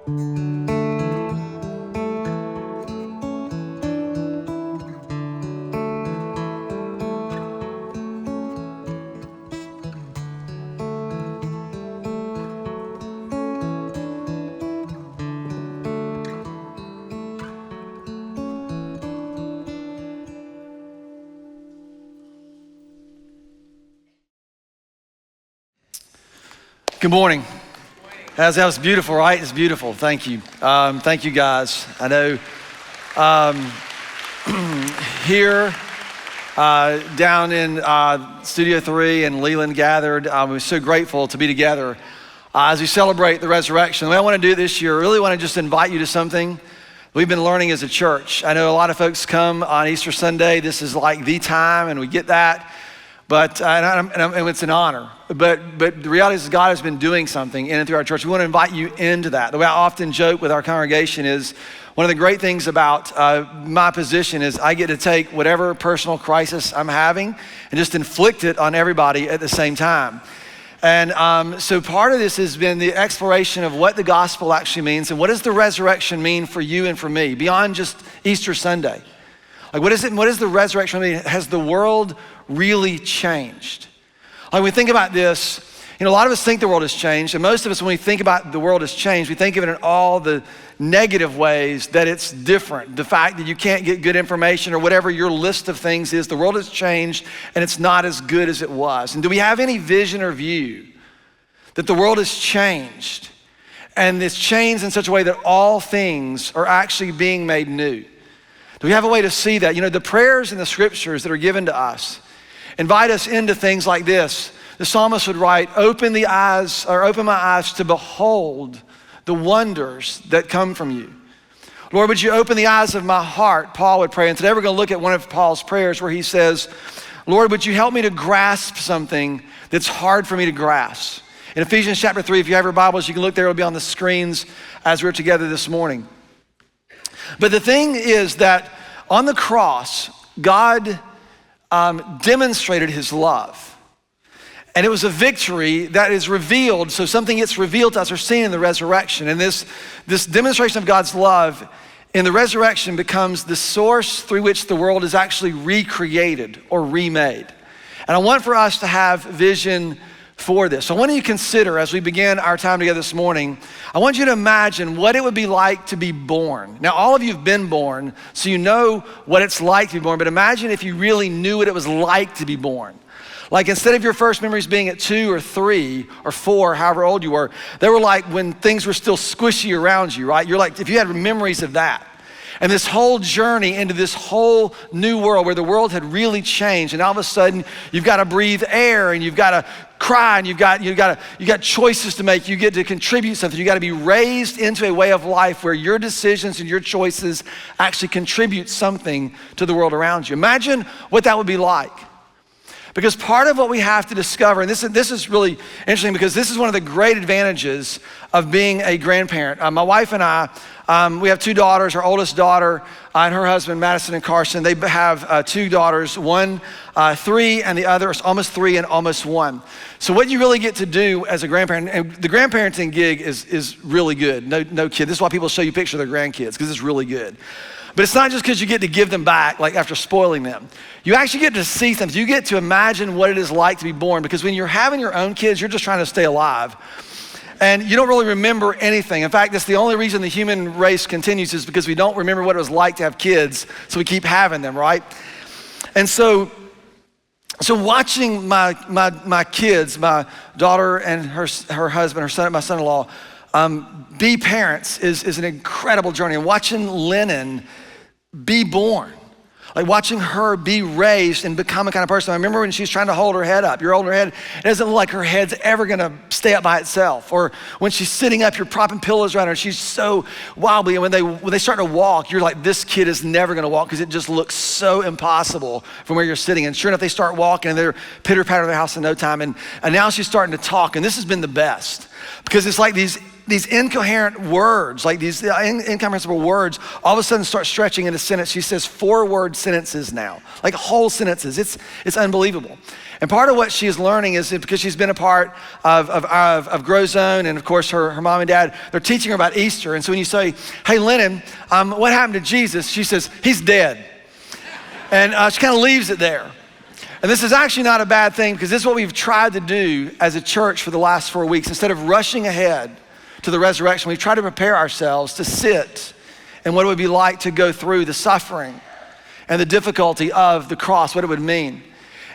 Good morning. That was beautiful, right? It's beautiful. Thank you. Thank you, guys. I know here down in Studio 3 and Leland gathered, we're so grateful to be together as we celebrate the resurrection. The way I want to do it this year, I really want to just invite you to something we've been learning as a church. I know a lot of folks come on Easter Sunday. This is like the time, and we get that. But and it's an honor. But the reality is God has been doing something in and through our church. We want to invite you into that. The way I often joke with our congregation is one of the great things about my position is I get to take whatever personal crisis I'm having and just inflict it on everybody at the same time. And so part of this has been the exploration of what the gospel actually means and what does the resurrection mean for you and for me beyond just Easter Sunday. Like what is it? What does the resurrection mean? Has the world really changed? Like when we think about this, a lot of us think the world has changed, and most of us, when we think about the world has changed, we think of it in all the negative ways that it's different. The fact that you can't get good information or whatever your list of things is, the world has changed and it's not as good as it was. And do we have any vision or view that the world has changed and it's changed in such a way that all things are actually being made new? Do we have a way to see that? The prayers in the scriptures that are given to us invite us into things like this. The psalmist would write, open my eyes to behold the wonders that come from you. Lord, would you open the eyes of my heart? Paul would pray. And today we're going to look at one of Paul's prayers where he says, Lord, would you help me to grasp something that's hard for me to grasp? In Ephesians chapter 3, if you have your Bibles, you can look there. It'll be on the screens as we're together this morning. But the thing is that on the cross, God demonstrated his love. And it was a victory that is revealed, so something gets revealed to us or seen in the resurrection. And this demonstration of God's love in the resurrection becomes the source through which the world is actually recreated or remade. And I want for us to have vision for this. So I want you to consider, as we begin our time together this morning, I want you to imagine what it would be like to be born. Now, all of you have been born, so you know what it's like to be born, but imagine if you really knew what it was like to be born. Like instead of your first memories being at 2 or 3 or 4, however old you were, they were like when things were still squishy around you, right? You're like, if you had memories of that. And this whole journey into this whole new world where the world had really changed, and all of a sudden you've got to breathe air and you've got to cry and you got choices to make. You get to contribute something. You got to be raised into a way of life where your decisions and your choices actually contribute something to the world around you. Imagine what that would be like. Because part of what we have to discover, and this is really interesting because this is one of the great advantages of being a grandparent. My wife and I, we have 2 daughters. Our oldest daughter and her husband, Madison and Carson, they have 2 daughters, one 3 and the other is almost 3 and almost 1. So what you really get to do as a grandparent, and the grandparenting gig is really good, no kid. This is why people show you pictures of their grandkids, because it's really good. But it's not just because you get to give them back, like after spoiling them. You actually get to see things. You get to imagine what it is like to be born, because when you're having your own kids, you're just trying to stay alive. And you don't really remember anything. In fact, that's the only reason the human race continues is because we don't remember what it was like to have kids, so we keep having them, right? And so watching my kids, my daughter and her husband, my son-in-law, be parents is an incredible journey. And watching Lennon be born, like watching her be raised and become a kind of person. I remember when she's trying to hold her head up. You're holding her head, it doesn't look like her head's ever gonna stay up by itself. Or when she's sitting up, you're propping pillows around her, she's so wobbly. And when they start to walk, you're like, this kid is never gonna walk because it just looks so impossible from where you're sitting. And sure enough, they start walking and they're pitter-patter their house in no time. And now she's starting to talk, and this has been the best because it's like these these incoherent words, like these incomprehensible words, all of a sudden start stretching into sentence. She says 4-word sentences now, like whole sentences. It's unbelievable. And part of what she is learning is because she's been a part of Grow Zone, and of course her mom and dad, they're teaching her about Easter. And so when you say, hey, Lennon, what happened to Jesus? She says, he's dead. And she kind of leaves it there. And this is actually not a bad thing, because this is what we've tried to do as a church for the last 4 weeks. Instead of rushing ahead to the resurrection, we've tried to prepare ourselves to sit in what it would be like to go through the suffering and the difficulty of the cross, what it would mean.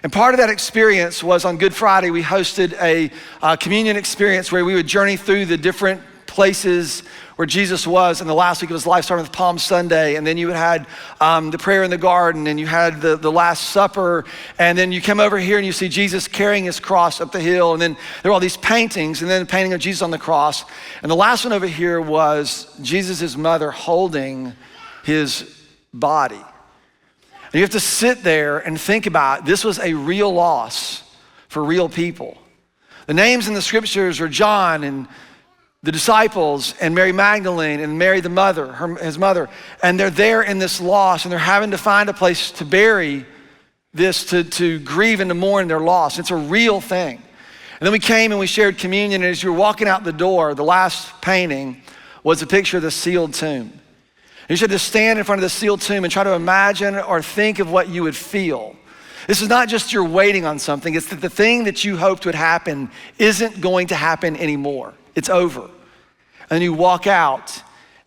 And part of that experience was on Good Friday, we hosted a communion experience where we would journey through the different places where Jesus was in the last week of his life, starting with Palm Sunday. And then you had the prayer in the garden, and you had the Last Supper. And then you come over here and you see Jesus carrying his cross up the hill. And then there were all these paintings, and then the painting of Jesus on the cross. And the last one over here was Jesus' mother holding his body. And you have to sit there and think about, this was a real loss for real people. The names in the scriptures are John and the disciples and Mary Magdalene and Mary the mother, his mother. And they're there in this loss, and they're having to find a place to bury this, to grieve and to mourn their loss. It's a real thing. And then we came and we shared communion, and as you were walking out the door, the last painting was a picture of the sealed tomb. You should just stand in front of the sealed tomb and try to imagine or think of what you would feel. This is not just you're waiting on something, it's that the thing that you hoped would happen isn't going to happen anymore. It's over. And then you walk out,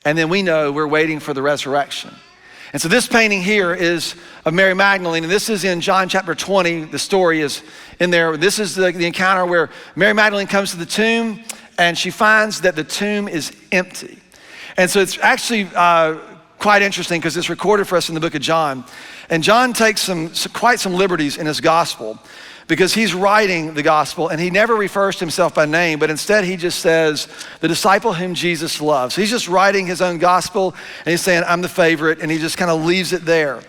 and then we know we're waiting for the resurrection. And so this painting here is of Mary Magdalene, and this is in John chapter 20. The story is in there. This is the encounter where Mary Magdalene comes to the tomb, and she finds that the tomb is empty. And so it's actually quite interesting, because it's recorded for us in the book of John. And John takes quite some liberties in his gospel, because he's writing the gospel and he never refers to himself by name, but instead he just says, the disciple whom Jesus loves. So he's just writing his own gospel, and he's saying, I'm the favorite, and he just kind of leaves it there.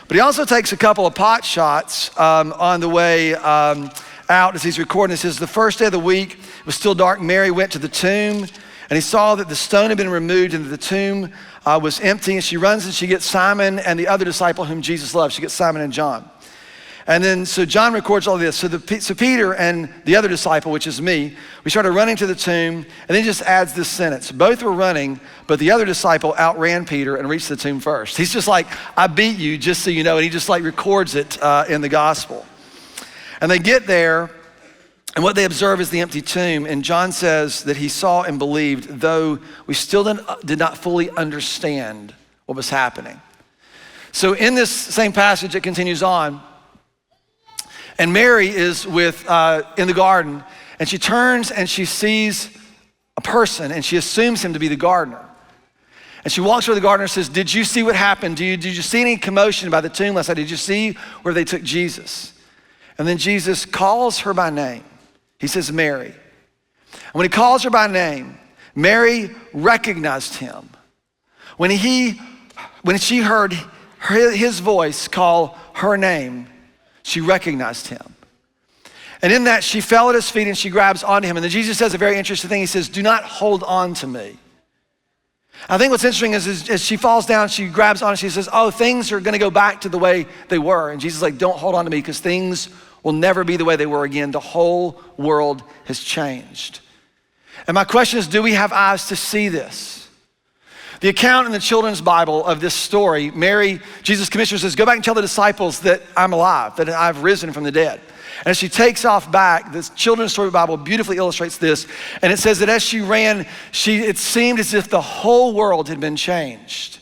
But he also takes a couple of pot shots on the way out as he's recording. It says, the first day of the week, it was still dark. Mary went to the tomb, and he saw that the stone had been removed and that the tomb was empty. And she runs and she gets Simon and the other disciple whom Jesus loved. She gets Simon and John. And then, so John records all this. So Peter and the other disciple, which is me, we started running to the tomb, and then he just adds this sentence. Both were running, but the other disciple outran Peter and reached the tomb first. He's just like, I beat you, just so you know. And he just like records it in the gospel. And they get there, and what they observe is the empty tomb. And John says that he saw and believed, though we still did not fully understand what was happening. So in this same passage, it continues on. And Mary is in the garden, and she turns and she sees a person, and she assumes him to be the gardener. And she walks over to the gardener and says, did you see what happened? Did you see any commotion by the tomb last night? Did you see where they took Jesus? And then Jesus calls her by name. He says, Mary. And when he calls her by name, Mary recognized him. When she heard his voice call her name, she recognized him. And in that, she fell at his feet and she grabs onto him. And then Jesus says a very interesting thing. He says, do not hold on to me. I think what's interesting is as she falls down, she grabs on and she says, oh, things are gonna go back to the way they were. And Jesus is like, don't hold on to me, because things will never be the way they were again. The whole world has changed. And my question is, do we have eyes to see this? The account in the children's Bible of this story, Mary, Jesus' commissioner says, go back and tell the disciples that I'm alive, that I've risen from the dead. And as she takes off back, the children's story Bible beautifully illustrates this. And it says that as she ran, it seemed as if the whole world had been changed.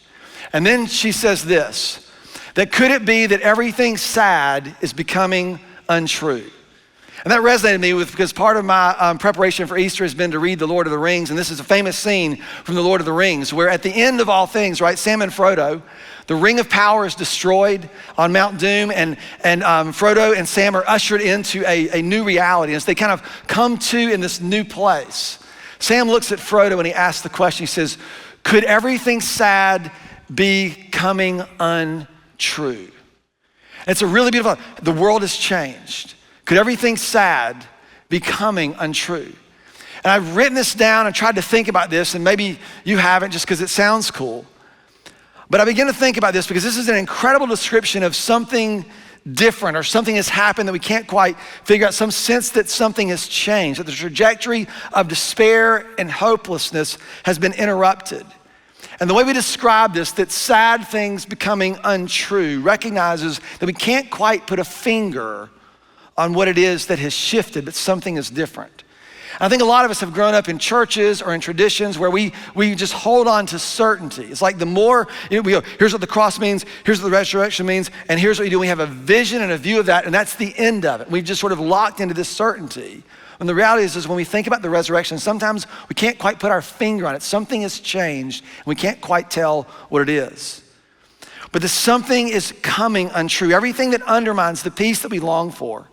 And then she says this, that could it be that everything sad is becoming untrue? And that resonated with me because part of my preparation for Easter has been to read The Lord of the Rings. And this is a famous scene from The Lord of the Rings where at the end of all things, right, Sam and Frodo, the ring of power is destroyed on Mount Doom, and Frodo and Sam are ushered into a new reality as they kind of come to in this new place. Sam looks at Frodo and he asks the question, he says, could everything sad be coming untrue? It's a really beautiful, the world has changed. Could everything sad be coming untrue? And I've written this down and tried to think about this, and maybe you haven't just because it sounds cool. But I began to think about this because this is an incredible description of something different, or something has happened that we can't quite figure out, some sense that something has changed, that the trajectory of despair and hopelessness has been interrupted. And the way we describe this, that sad things becoming untrue, recognizes that we can't quite put a finger on what it is that has shifted, but something is different. I think a lot of us have grown up in churches or in traditions where we just hold on to certainty. It's like the more, we go, here's what the cross means, here's what the resurrection means, and here's what we do. We have a vision and a view of that, and that's the end of it. We've just sort of locked into this certainty. And the reality is when we think about the resurrection, sometimes we can't quite put our finger on it. Something has changed, and we can't quite tell what it is. But the something is coming untrue. Everything that undermines the peace that we long for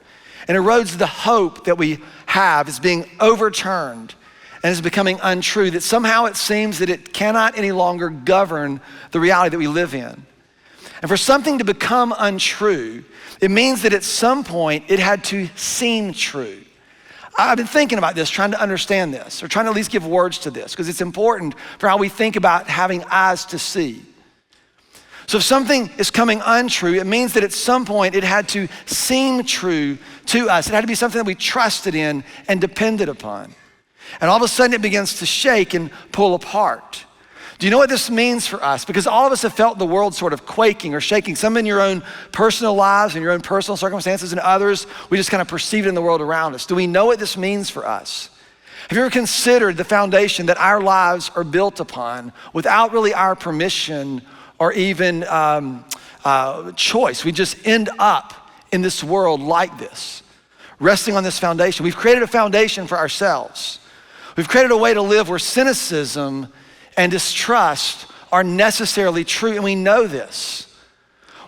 and erodes the hope that we have is being overturned and is becoming untrue, that somehow it seems that it cannot any longer govern the reality that we live in. And for something to become untrue, it means that at some point it had to seem true. I've been thinking about this, trying to understand this, or trying to at least give words to this, because it's important for how we think about having eyes to see. So if something is coming untrue, it means that at some point it had to seem true to us. It had to be something that we trusted in and depended upon. And all of a sudden it begins to shake and pull apart. Do you know what this means for us? Because all of us have felt the world sort of quaking or shaking, some in your own personal lives and your own personal circumstances, and others we just kind of perceive it in the world around us. Do we know what this means for us? Have you ever considered the foundation that our lives are built upon without really our permission or even choice? We just end up in this world like this, resting on this foundation. We've created a foundation for ourselves. We've created a way to live where cynicism and distrust are necessarily true, and we know this.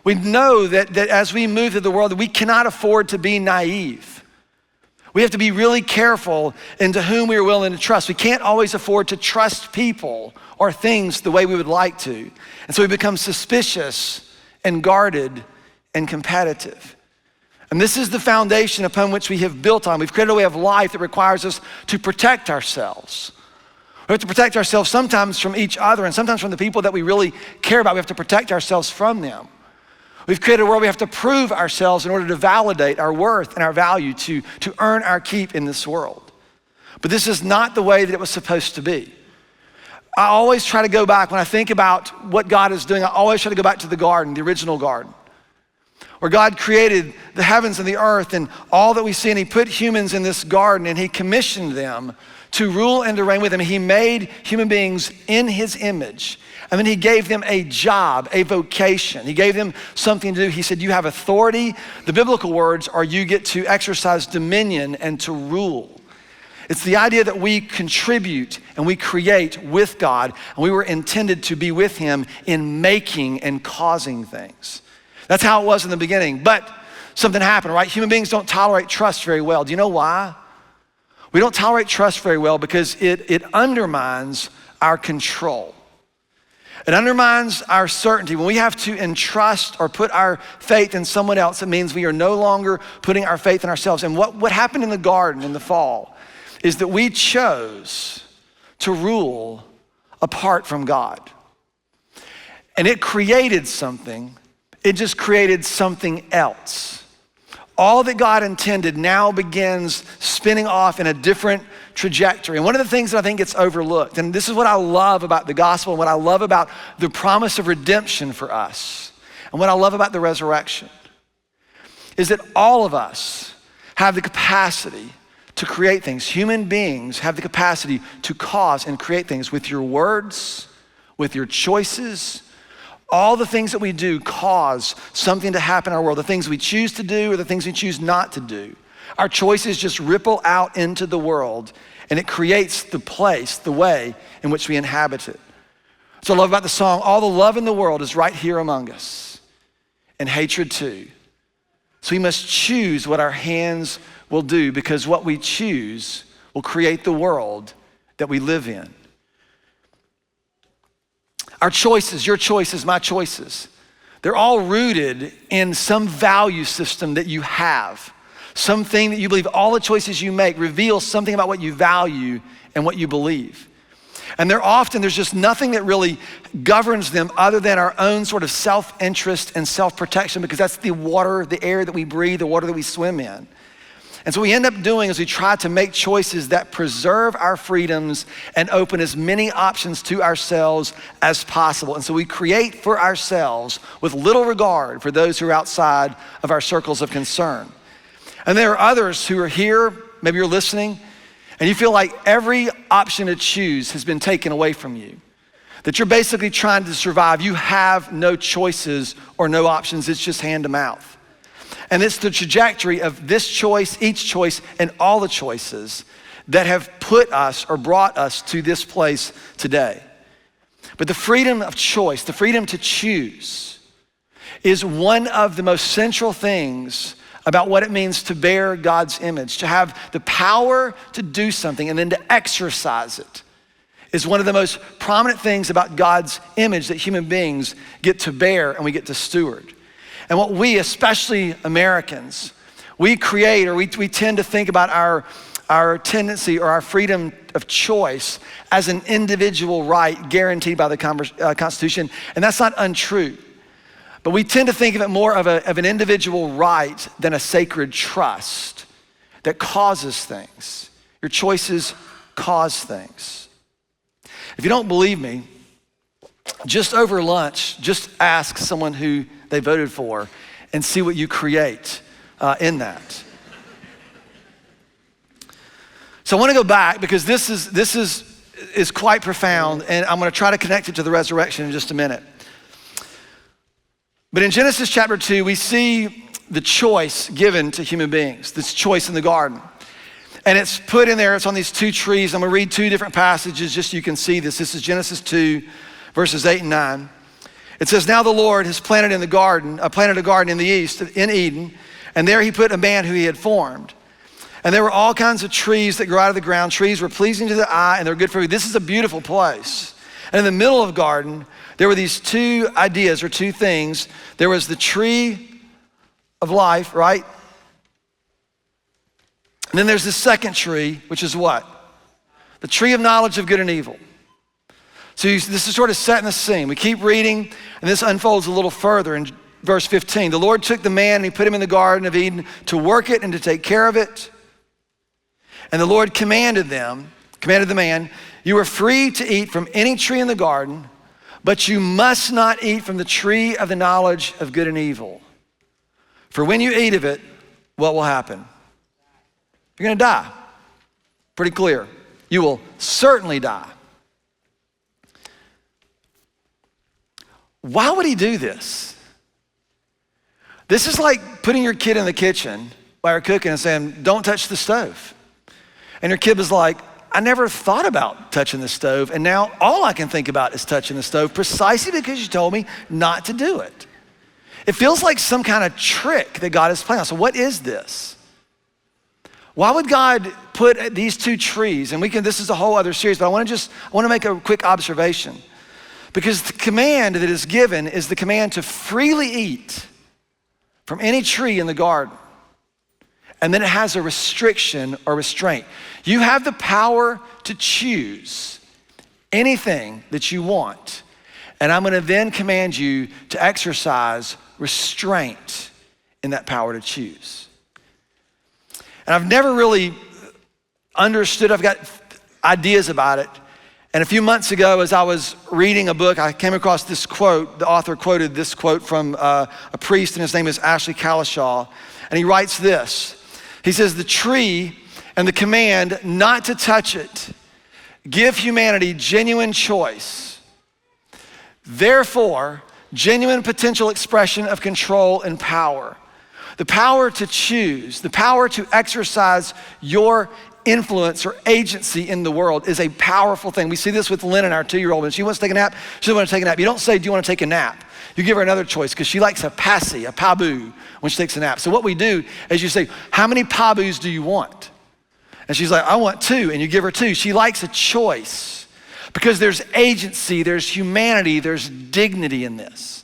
We know that as we move through the world, that we cannot afford to be naive. We have to be really careful into whom we are willing to trust. We can't always afford to trust people or things the way we would like to. And so we become suspicious and guarded and competitive. And this is the foundation upon which we have built on. We've created a way of life that requires us to protect ourselves. We have to protect ourselves sometimes from each other and sometimes from the people that we really care about. We have to protect ourselves from them. We've created a world we have to prove ourselves in order to validate our worth and our value, to earn our keep in this world. But this is not the way that it was supposed to be. I always try to go back, when I think about what God is doing, I always try to go back to the garden, the original garden, where God created the heavens and the earth and all that we see, and he put humans in this garden and he commissioned them to rule and to reign with him. He made human beings in his image. And then he gave them a job, a vocation. He gave them something to do. He said, you have authority. The biblical words are you get to exercise dominion and to rule. It's the idea that we contribute and we create with God, and we were intended to be with him in making and causing things. That's how it was in the beginning. But something happened, right? Human beings don't tolerate trust very well. Do you know why? We don't tolerate trust very well because it undermines our control. It undermines our certainty. When we have to entrust or put our faith in someone else, it means we are no longer putting our faith in ourselves. And what happened in the garden in the fall is that we chose to rule apart from God. And it created something. It just created something else. All that God intended now begins spinning off in a different trajectory. And one of the things that I think gets overlooked, and this is what I love about the gospel and what I love about the promise of redemption for us, and what I love about the resurrection, is that all of us have the capacity to create things. Human beings have the capacity to cause and create things with your words, with your choices. All the things that we do cause something to happen in our world. The things we choose to do or the things we choose not to do. Our choices just ripple out into the world, and it creates the place, the way in which we inhabit it. So I love about the song, all the love in the world is right here among us, and hatred too. So we must choose what our hands will do, because what we choose will create the world that we live in. Our choices, your choices, my choices, they're all rooted in some value system that you have, something that you believe. All the choices you make reveal something about what you value and what you believe. And there's just nothing that really governs them other than our own sort of self-interest and self-protection, because that's the water, the air that we breathe, the water that we swim in. And so what we end up doing is we try to make choices that preserve our freedoms and open as many options to ourselves as possible. And so we create for ourselves with little regard for those who are outside of our circles of concern. And there are others who are here, maybe you're listening, and you feel like every option to choose has been taken away from you, that you're basically trying to survive. You have no choices or no options. It's just hand to mouth. And it's the trajectory of this choice, each choice, and all the choices that have put us or brought us to this place today. But the freedom of choice, the freedom to choose, is one of the most central things about what it means to bear God's image, to have the power to do something and then to exercise it, is one of the most prominent things about God's image that human beings get to bear and we get to steward. And what we, especially Americans, we create, or we tend to think about our tendency or our freedom of choice as an individual right guaranteed by the Constitution, and that's not untrue. But we tend to think of it more of an individual right than a sacred trust that causes things. Your choices cause things. If you don't believe me, just over lunch, just ask someone who they voted for and see what you create in that. So I want to go back because this is quite profound, and I'm going to try to connect it to the resurrection in just a minute. But in Genesis chapter 2, we see the choice given to human beings, this choice in the garden. And it's put in there, it's on these two trees. I'm gonna read two different passages just so you can see this. This is Genesis 2, verses 8 and 9. It says, now the Lord has planted a garden in the east, in Eden, and there he put a man who he had formed. And there were all kinds of trees that grew out of the ground. Trees were pleasing to the eye and they're good for food. This is a beautiful place. And in the middle of the garden, there were these two ideas or two things. There was the tree of life, right? And then there's the second tree, which is what? The tree of knowledge of good and evil. So this is sort of setting the scene. We keep reading, and this unfolds a little further in verse 15. The Lord took the man and he put him in the Garden of Eden to work it and to take care of it. And the Lord commanded the man, you are free to eat from any tree in the garden, but you must not eat from the tree of the knowledge of good and evil. For when you eat of it, what will happen? You're gonna die. Pretty clear. You will certainly die. Why would he do this? This is like putting your kid in the kitchen while you're cooking and saying, don't touch the stove. And your kid was like, I never thought about touching the stove, and now all I can think about is touching the stove precisely because you told me not to do it. It feels like some kind of trick that God is playing on. So what is this? Why would God put these two trees, and this is a whole other series, but I want to make a quick observation. Because the command that is given is the command to freely eat from any tree in the garden. And then it has a restriction or restraint. You have the power to choose anything that you want. And I'm gonna then command you to exercise restraint in that power to choose. And I've never really understood, I've got ideas about it. And a few months ago, as I was reading a book, I came across this quote. The author quoted this quote from a priest, and his name is Ashley Kalishaw. And he writes this. He says, the tree and the command not to touch it give humanity genuine choice. Therefore, genuine potential expression of control and power. The power to choose, the power to exercise your influence or agency in the world is a powerful thing. We see this with Lynn, our 2-year-old. When she wants to take a nap, she doesn't want to take a nap. You don't say, do you want to take a nap? You give her another choice because she likes a passy, a pabu when she takes a nap. So what we do is you say, how many pabus do you want? And she's like, I want 2, and you give her 2. She likes a choice because there's agency, there's humanity, there's dignity in this.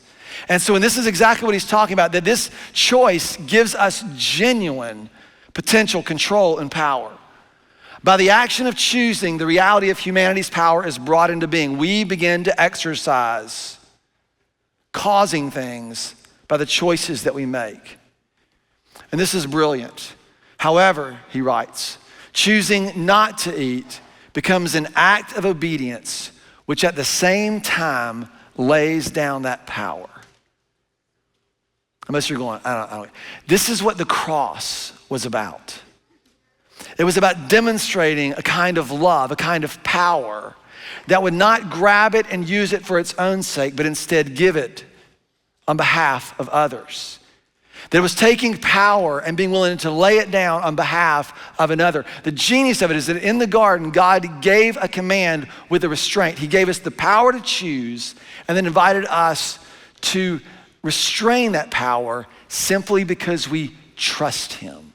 And so, and this is exactly what he's talking about, that this choice gives us genuine potential, control, and power. By the action of choosing, the reality of humanity's power is brought into being. We begin to exercise causing things by the choices that we make. And this is brilliant. However, he writes, choosing not to eat becomes an act of obedience, which at the same time lays down that power. Unless you're going, I don't. This is what the cross was about. It was about demonstrating a kind of love, a kind of power that would not grab it and use it for its own sake, but instead give it on behalf of others. That it was taking power and being willing to lay it down on behalf of another. The genius of it is that in the garden, God gave a command with a restraint. He gave us the power to choose and then invited us to restrain that power simply because we trust him.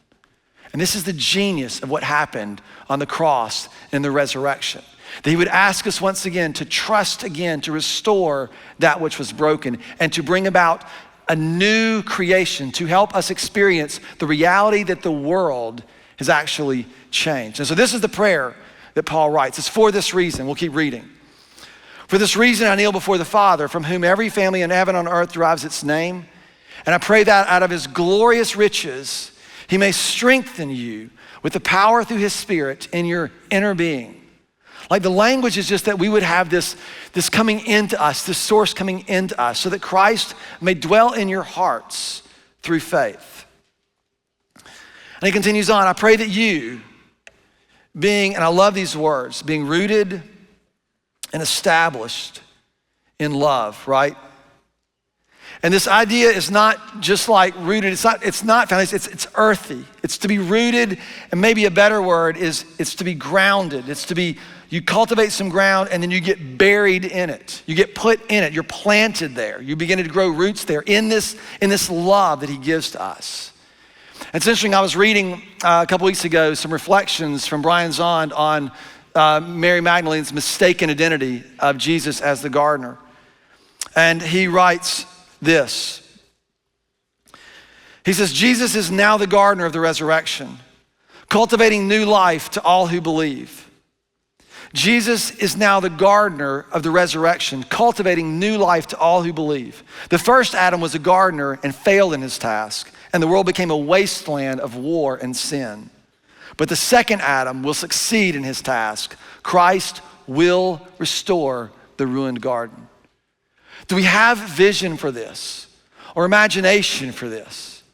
And this is the genius of what happened on the cross and the resurrection. That he would ask us once again to trust again, to restore that which was broken and to bring about a new creation, to help us experience the reality that the world has actually changed. And so this is the prayer that Paul writes. It's for this reason. We'll keep reading. For this reason, I kneel before the Father, from whom every family in heaven and on earth derives its name. And I pray that out of his glorious riches, he may strengthen you with the power through his Spirit in your inner being. Like the language is just that we would have this coming into us, this source coming into us, so that Christ may dwell in your hearts through faith. And he continues on, I pray that you, and I love these words, being rooted and established in love, right? And this idea is not just like rooted, it's not found, it's earthy. It's to be rooted, and maybe a better word is it's to be grounded. It's to be, you cultivate some ground and then you get buried in it. You get put in it, you're planted there. You begin to grow roots there in this love that he gives to us. It's interesting, I was reading a couple weeks ago some reflections from Brian Zond on Mary Magdalene's mistaken identity of Jesus as the gardener. And he writes this. He says, Jesus is now the gardener of the resurrection, cultivating new life to all who believe. Jesus is now the gardener of the resurrection, cultivating new life to all who believe. The first Adam was a gardener and failed in his task, and the world became a wasteland of war and sin. But the second Adam will succeed in his task. Christ will restore the ruined garden. Do we have vision for this or imagination for this?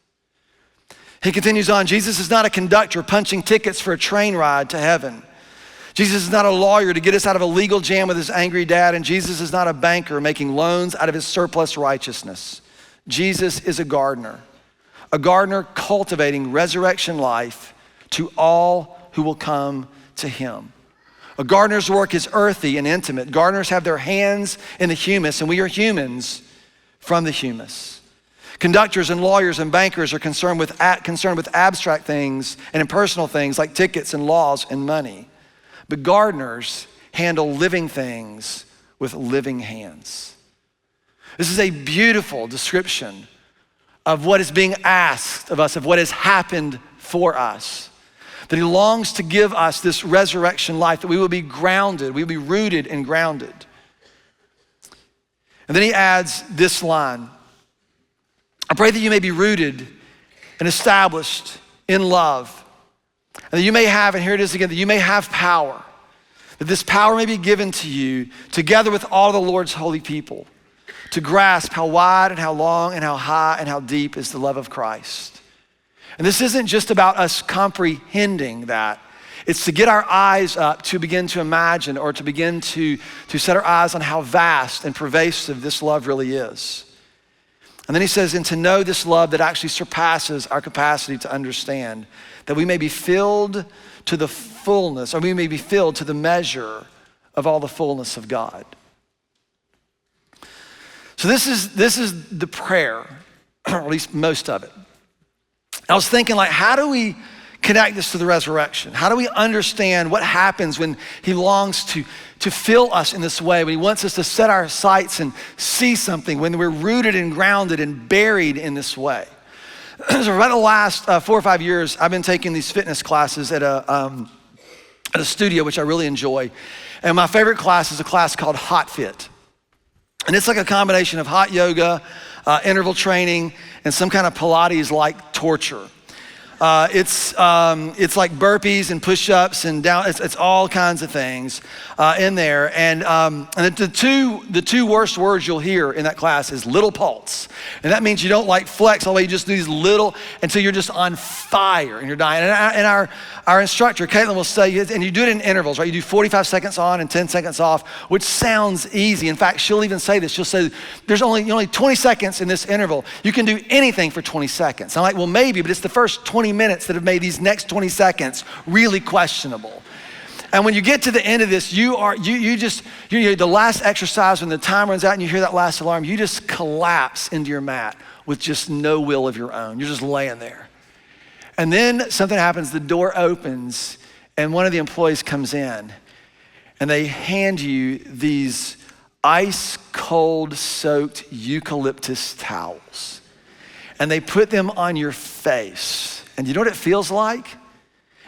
He continues on, Jesus is not a conductor punching tickets for a train ride to heaven. Jesus is not a lawyer to get us out of a legal jam with his angry dad, and Jesus is not a banker making loans out of his surplus righteousness. Jesus is a gardener cultivating resurrection life to all who will come to him. A gardener's work is earthy and intimate. Gardeners have their hands in the humus, and we are humans from the humus. Conductors and lawyers and bankers are concerned with abstract things and impersonal things like tickets and laws and money. But gardeners handle living things with living hands. This is a beautiful description of what is being asked of us, of what has happened for us. That he longs to give us this resurrection life, that we will be grounded, we will be rooted and grounded. And then he adds this line, I pray that you may be rooted and established in love, and that you may have, and here it is again, that you may have power, that this power may be given to you together with all the Lord's holy people to grasp how wide and how long and how high and how deep is the love of Christ. And this isn't just about us comprehending that. It's to get our eyes up to begin to imagine or to begin to set our eyes on how vast and pervasive this love really is. And then he says, and to know this love that actually surpasses our capacity to understand, that we may be filled to the fullness, or we may be filled to the measure of all the fullness of God. So this is the prayer, or at least most of it. I was thinking, like, how do we connect this to the resurrection? How do we understand what happens when he longs to fill us in this way, when he wants us to set our sights and see something, when we're rooted and grounded and buried in this way? So for about the last 4 or 5 years, I've been taking these fitness classes at a studio, which I really enjoy. And my favorite class is a class called Hot Fit. And it's like a combination of hot yoga, interval training, and some kind of Pilates-like torture. It's like burpees and push-ups and down. It's all kinds of things in there. And the two worst words you'll hear in that class is little pulse, and that means you don't like flex all the way. You just do these little until you're just on fire and you're dying. And our instructor Caitlin will say, and you do it in intervals, right? You do 45 seconds on and 10 seconds off, which sounds easy. In fact, she'll even say this. She'll say, "There's only 20 seconds in this interval. You can do anything for 20 seconds." I'm like, well, maybe, but it's the first 20 minutes that have made these next 20 seconds really questionable. And when you get to the end of this, the last exercise, when the time runs out and you hear that last alarm, you just collapse into your mat with just no will of your own. You're just laying there. And then something happens, the door opens, and one of the employees comes in, and they hand you these ice cold soaked eucalyptus towels. And they put them on your face. And you know what it feels like?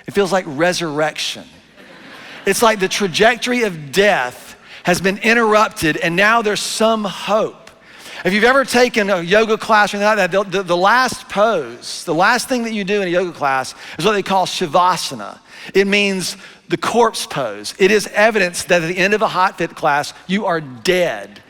It feels like resurrection. It's like the trajectory of death has been interrupted, and now there's some hope. If you've ever taken a yoga class or anything like that, the last pose, the last thing that you do in a yoga class is what they call shavasana. It means the corpse pose. It is evidence that at the end of a hot fit class, you are dead.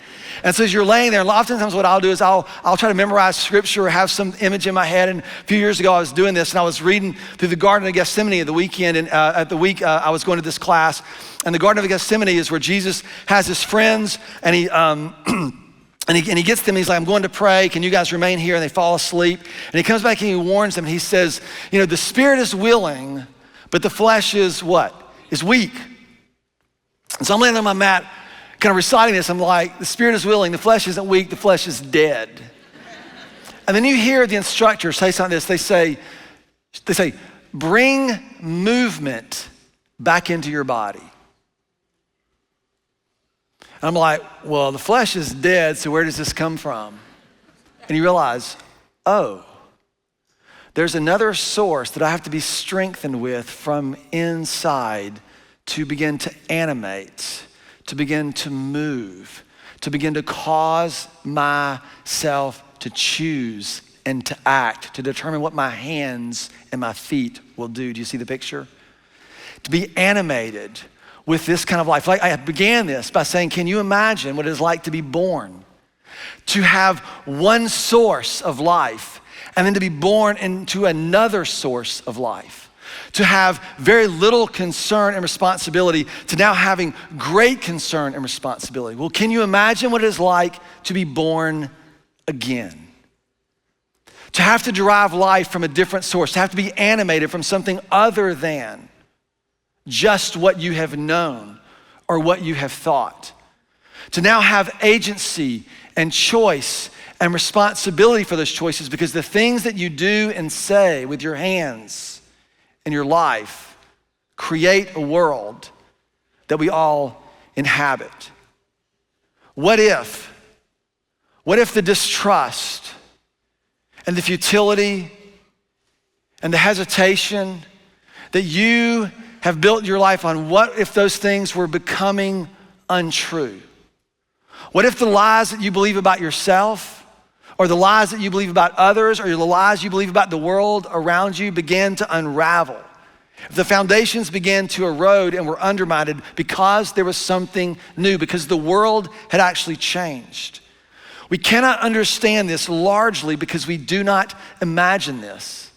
And so as you're laying there, and oftentimes what I'll do is I'll try to memorize scripture or have some image in my head. And a few years ago, I was doing this, and I was reading through the Garden of Gethsemane at the weekend. And I was going to this class. And the Garden of Gethsemane is where Jesus has his friends, and he gets them, he's like, "I'm going to pray. Can you guys remain here?" And they fall asleep. And he comes back and he warns them, and he says, the spirit is willing, but the flesh is what? Is weak. And so I'm laying on my mat, kind of reciting this. I'm like, the spirit is willing, the flesh isn't weak, the flesh is dead. And then you hear the instructor say something like this. They say, "Bring movement back into your body." And I'm like, well, the flesh is dead, so where does this come from? And you realize, oh, there's another source that I have to be strengthened with from inside to begin to animate, to begin to move, to begin to cause myself to choose and to act, to determine what my hands and my feet will do. Do you see the picture? To be animated with this kind of life. Like I began this by saying, can you imagine what it is like to be born? To have one source of life and then to be born into another source of life. To have very little concern and responsibility to now having great concern and responsibility. Well, can you imagine what it is like to be born again? To have to derive life from a different source, to have to be animated from something other than just what you have known or what you have thought. To now have agency and choice and responsibility for those choices, because the things that you do and say with your hands in your life create a world that we all inhabit. What if the distrust and the futility and the hesitation that you have built your life on, what if those things were becoming untrue? What if the lies that you believe about yourself, or the lies that you believe about others, or the lies you believe about the world around you began to unravel? If the foundations began to erode and were undermined because there was something new, because the world had actually changed. We cannot understand this largely because we do not imagine this.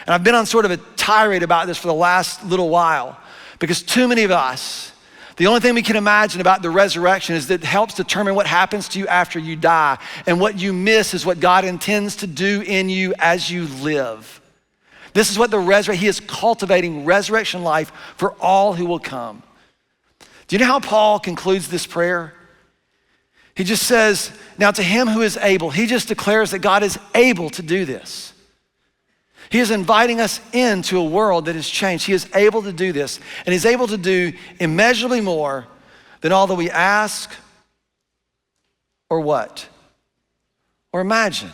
And I've been on sort of a tirade about this for the last little while, because too many of us, the only thing we can imagine about the resurrection is that it helps determine what happens to you after you die. And what you miss is what God intends to do in you as you live. This is what He is cultivating resurrection life for all who will come. Do you know how Paul concludes this prayer? He just says, now to him who is able, he just declares that God is able to do this. He is inviting us into a world that has changed. He is able to do this, and he's able to do immeasurably more than all that we ask or what? Or imagine.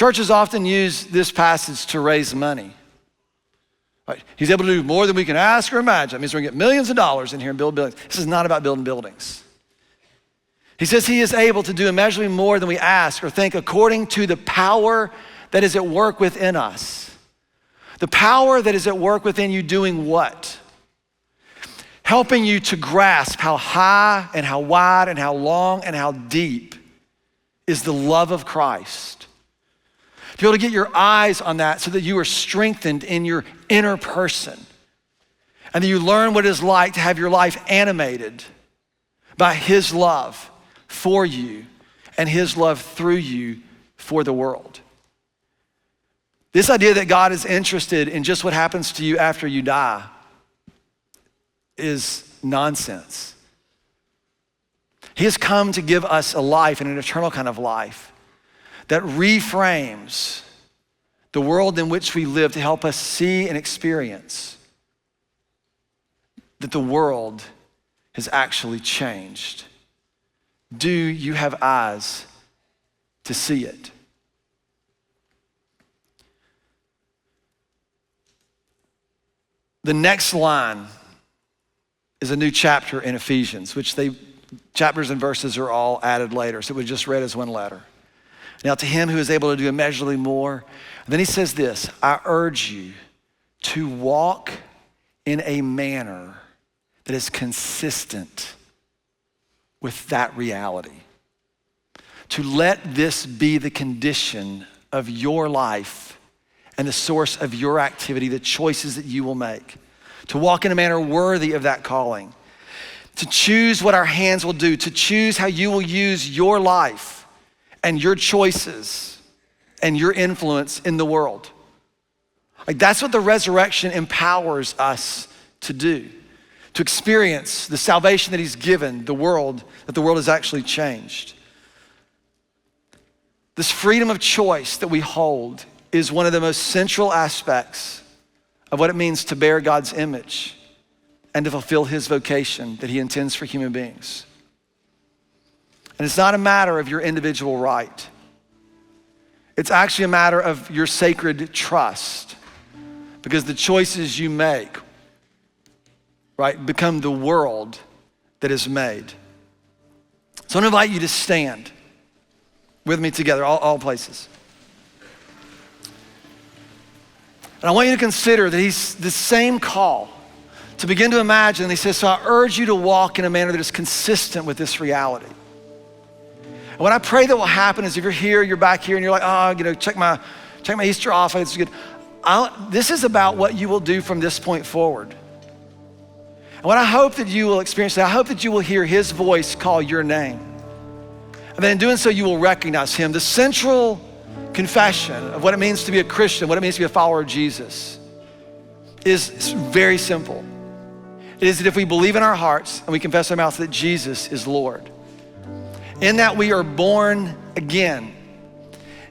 Churches often use this passage to raise money. Right? He's able to do more than we can ask or imagine. That means we're gonna get millions of dollars in here and build buildings. This is not about building buildings. He says he is able to do immeasurably more than we ask or think according to the power that is at work within us. The power that is at work within you doing what? Helping you to grasp how high and how wide and how long and how deep is the love of Christ. To be able to get your eyes on that so that you are strengthened in your inner person and that you learn what it is like to have your life animated by his love for you and his love through you for the world. This idea that God is interested in just what happens to you after you die is nonsense. He has come to give us a life, and an eternal kind of life, that reframes the world in which we live to help us see and experience that the world has actually changed. Do you have eyes to see it? The next line is a new chapter in Ephesians, which chapters and verses are all added later, so it was just read as one letter. Now to him who is able to do immeasurably more. And then he says this, I urge you to walk in a manner that is consistent with that reality. To let this be the condition of your life and the source of your activity, the choices that you will make. To walk in a manner worthy of that calling. To choose what our hands will do, to choose how you will use your life and your choices and your influence in the world. Like that's what the resurrection empowers us to do. To experience the salvation that he's given the world, that the world has actually changed. This freedom of choice that we hold is one of the most central aspects of what it means to bear God's image and to fulfill his vocation that he intends for human beings. And it's not a matter of your individual right. It's actually a matter of your sacred trust, because the choices you make, right, become the world that is made. So I want to invite you to stand with me together, all places. And I want you to consider that he's the same call to begin to imagine. He says, so I urge you to walk in a manner that is consistent with this reality. And what I pray that will happen is if you're here, you're back here and you're like, check my Easter off, it's good. This is about what you will do from this point forward. And what I hope that you will experience, I hope that you will hear his voice call your name. And then in doing so, you will recognize him. The central confession of what it means to be a Christian, what it means to be a follower of Jesus is very simple. It is that if we believe in our hearts and we confess our mouths that Jesus is Lord, in that we are born again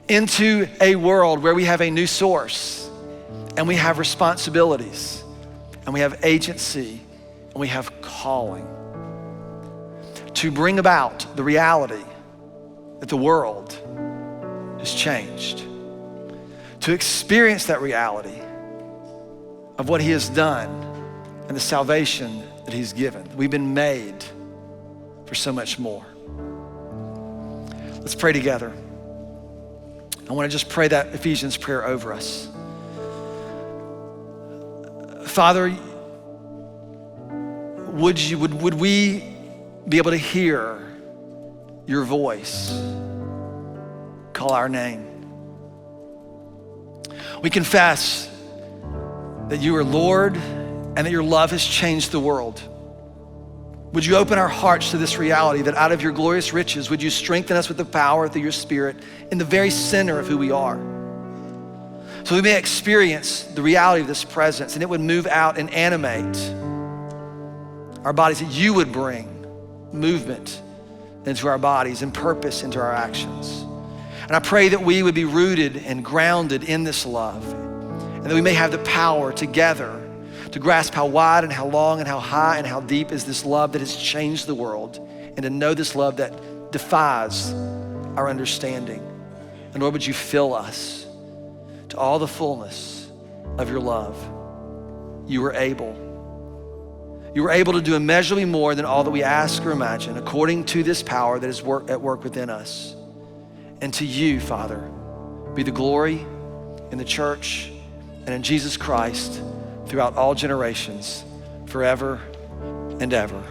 into a world where we have a new source and we have responsibilities and we have agency and we have calling to bring about the reality that the world has changed, to experience that reality of what he has done and the salvation that he's given. We've been made for so much more. Let's pray together. I want to just pray that Ephesians prayer over us. Father, would we be able to hear your voice call our name? We confess that you are Lord and that your love has changed the world. Would you open our hearts to this reality that out of your glorious riches, would you strengthen us with the power through your Spirit in the very center of who we are, so we may experience the reality of this presence and it would move out and animate our bodies, that you would bring movement into our bodies and purpose into our actions. And I pray that we would be rooted and grounded in this love, and that we may have the power together to grasp how wide and how long and how high and how deep is this love that has changed the world, and to know this love that defies our understanding And Lord, would you fill us to all the fullness of your love? You were able. You were able to do immeasurably more than all that we ask or imagine, according to this power that is at work within us. And to you, Father, be the glory in the church and in Jesus Christ throughout all generations, forever and ever.